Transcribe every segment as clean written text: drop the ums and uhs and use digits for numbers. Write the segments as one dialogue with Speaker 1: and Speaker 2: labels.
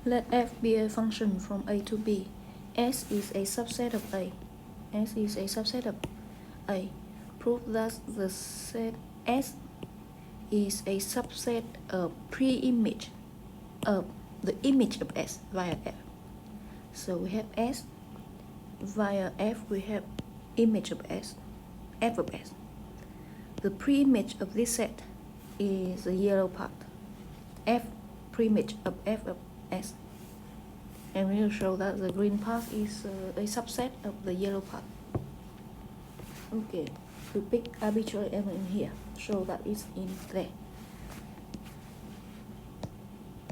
Speaker 1: Let f be a function from A to B. S is a subset of A. S is a subset of A. Prove that the set S is a subset of pre-image of the image of S via F. So we have S via F, we have image of S, F of S. The pre-image of this set is the yellow part, F pre-image of F of S. And we will show that the green part is a subset of the yellow part. Okay, we pick arbitrary element here, show that it's in there.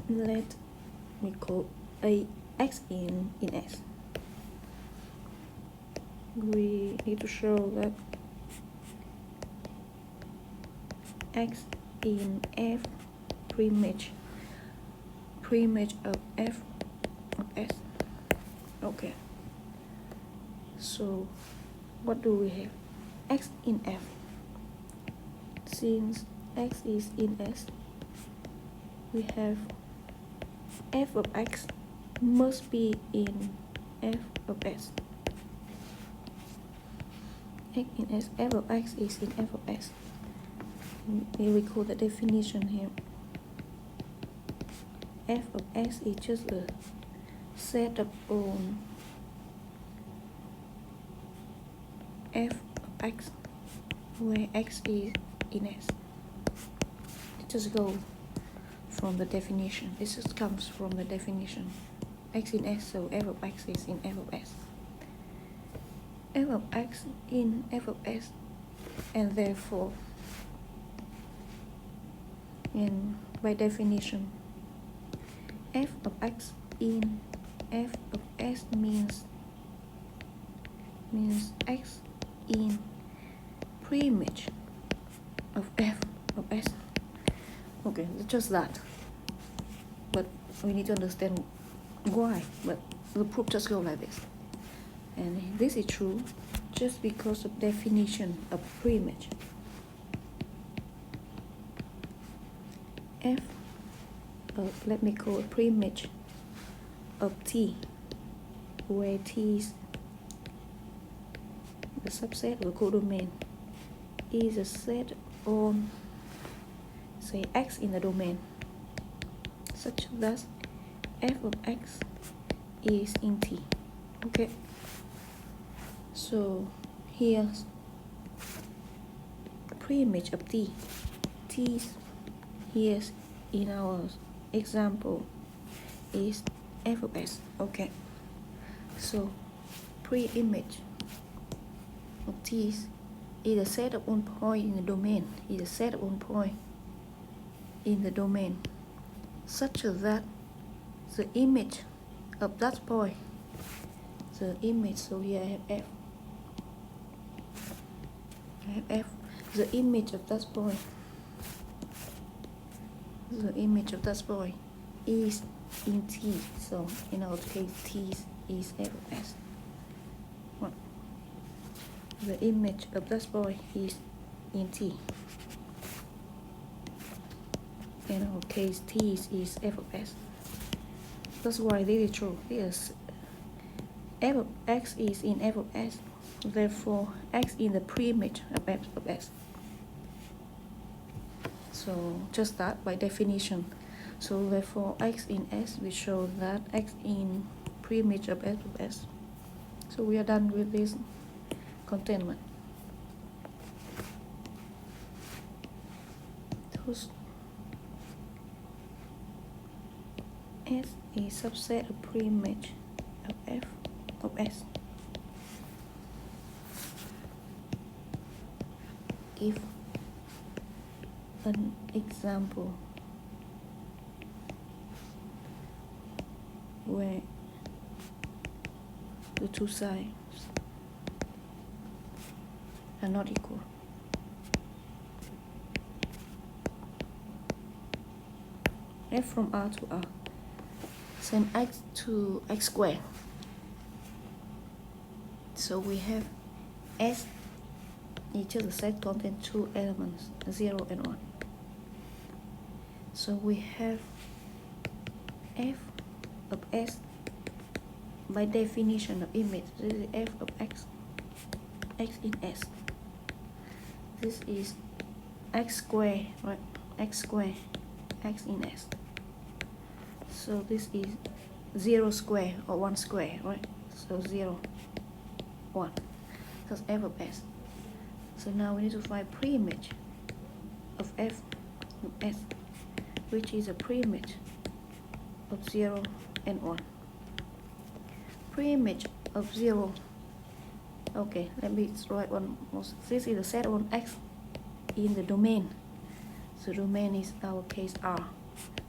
Speaker 1: Let me call a x in S. We need to show that x in F pre-image of F of S. Okay, so what do we have? X in F. Since x is in S, we have f of x must be in F of S. X in S, f of x is in F of S. We recall the definition here. F of x is just a set of F of x where x is in S. It just go from the definition. This just comes from the definition. X in S, so f of x is in F of S. F of x in F of S, and therefore, and by definition, f of x in F of S means x in pre-image of F of S. Okay, just that. But we need to understand why. But the proof just go like this. And this is true just because of definition of pre-image. F of, let me call it pre-image of T, where T is the subset of the codomain, is a set on, say, X in the domain, such that f of x is in T. Okay, so here's pre-image of T. T's here in our example is F of S. Okay, so pre-image of T is a set of one point in the domain. Is a set of one point in the domain, such that the image of that point, the image. So here I have F. I have F. The image of that point. The image of that point is in T. So in our case, T is F of S. What? The image of that point is in T. In our case, T is F of S. That's why this is true. Yes, F of X is in F of S. Therefore, X in the pre-image of F of S. So just that by definition. So therefore, X in S, we show that X in pre-image of F of S. So we are done with this containment. Those S is subset of pre-image of F of S. Give an example where the two sides are not equal. F from R to R. Send x to x squared. So we have S, each of the set contains two elements, 0 and 1. So we have F of S by definition of image. This is f of x, x in S. This is x squared, right? X squared, x in S. So this is 0 square or 1 square, right? So 0, 1. That's f of S. So now we need to find preimage of f of S, which is a preimage of 0 and 1. Preimage of 0. Okay, let me write one more. This is the set on x in the domain. So domain is our case R,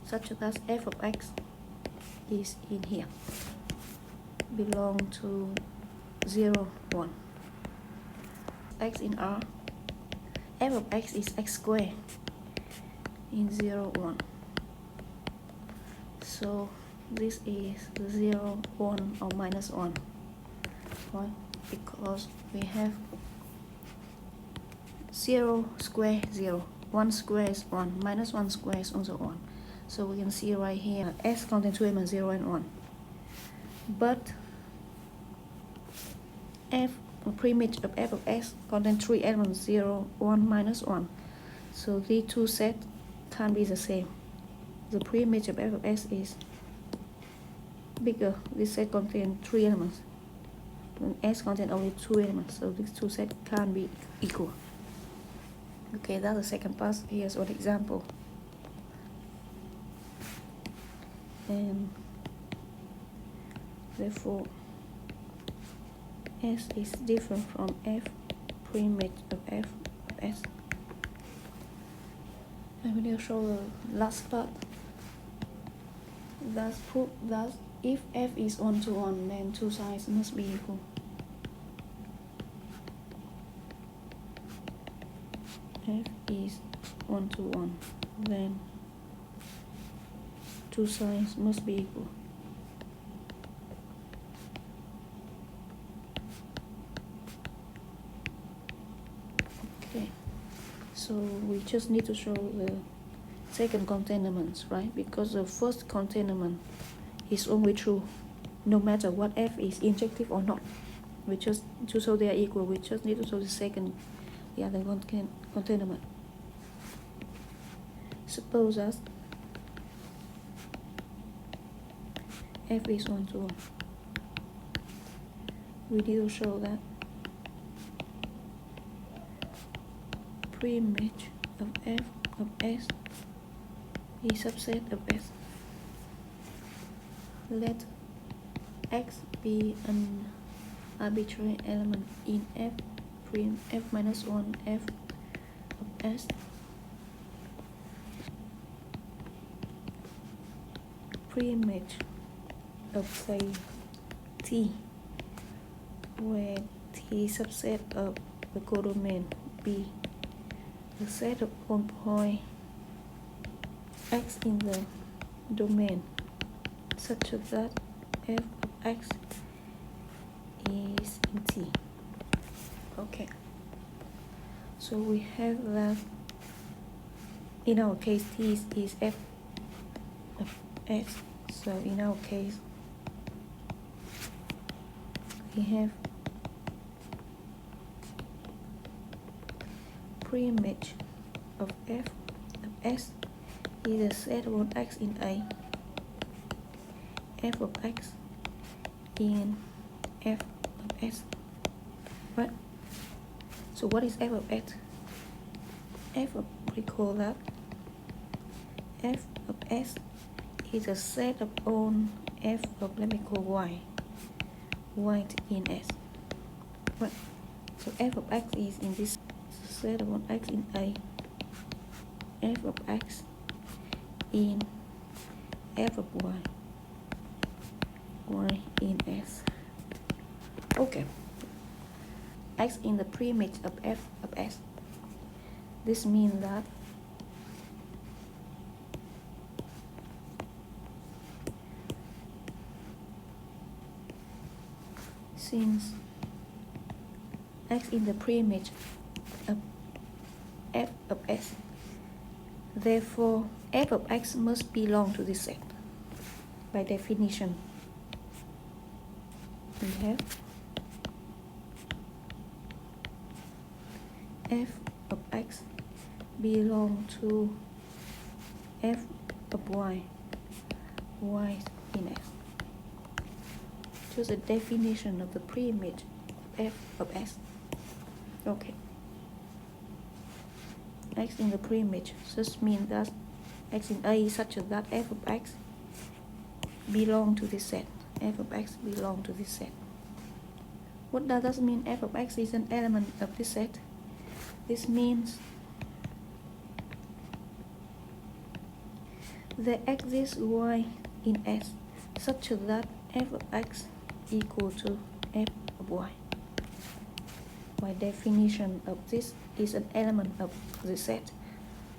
Speaker 1: such that f of x is in here, belong to 0, 1. X in R, f of x is x squared in 0, 1. So this is 0, 1 or minus 1. Why? Because we have 0 square 0, 1 square is 1, minus 1 square is also 1. So we can see right here S contains 2 elements 0 and 1. But f preimage of f of s contains 3 elements 0, 1, minus 1. So these two sets can't be the same. The preimage of f of s is bigger. This set contains 3 elements. And S contains only 2 elements. So these two sets can't be equal. Okay, that's the second part. Here's one example. And therefore S is different from f preimage of f of S. I will show the last part. Thus prove that if f is 1 to 1, then two sides must be equal. F is 1 to 1, then two sides must be equal. Okay, so we just need to show the second containment, right? Because the first containment is only true no matter what f is injective or not. We just, to show they are equal, we just need to show the second, the other containment. Suppose that f is 1 to 1. We need to show that preimage of f of s is subset of S. Let x be an arbitrary element in f prime f minus 1 f of S. Preimage of say T, where T subset of the codomain B, the set of one point x in the domain such that f of x is in T. Okay, so we have that in our case T is f of x. So in our case we have preimage of f of s is a set of x in A, f of x in f of s, right? So what is f of s? F of, recall that f of s is a set of all f of, let me call y in S, right? So f of x is in this set of x in A, f of x in f of y in S. Okay, x in the preimage of f of s. This means that since x in the preimage of f of s, therefore f of x must belong to this set. by definition, we have f of x belong to f of y, y in x. Choose the definition of the preimage of f of s. Okay. X in the preimage just means that x in A such that f of x belong to this set. F of x belong to this set. What does that mean? F of x is an element of this set. This means there exists y in S such that f of x equal to f of y. By definition of this is an element of the set.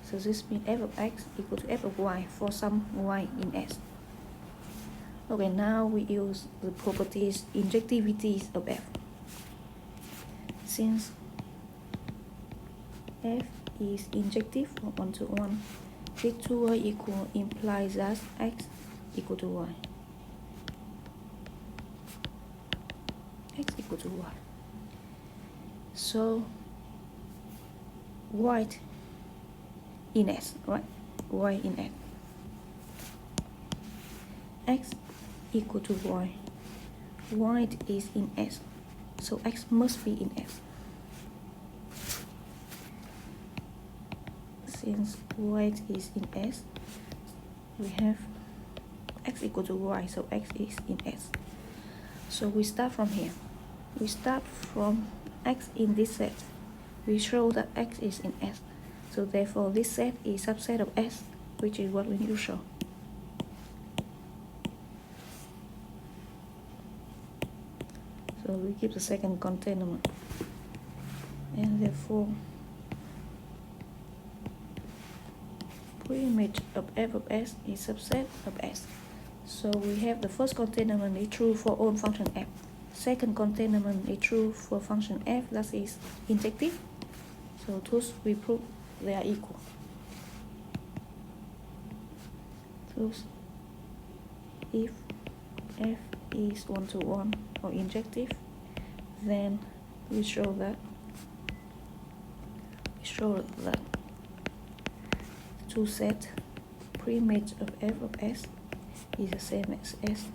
Speaker 1: So this means f of x equal to f of y for some y in S. Okay, now we use the properties injectivities of f. Since f is injective from 1 to 1, this 2y equal implies that x equal to y. X equal to y. So y in S, right? Y in S. X equal to y. Y is in S, so x must be in S. Since y is in S, we have x equal to y, so x is in S. So we start from here. We start from x in this set. We show that x is in S. So therefore this set is subset of S, which is what we need to show. So we keep the second containment. And therefore preimage of f of s is subset of S. So we have the first containment is true for all function f. Second containment is true for function f that is injective. So thus we prove they are equal. Thus if f is 1 to 1 or injective, then we show that two set preimage of f of s is the same as S,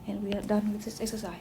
Speaker 1: and we are done with this exercise.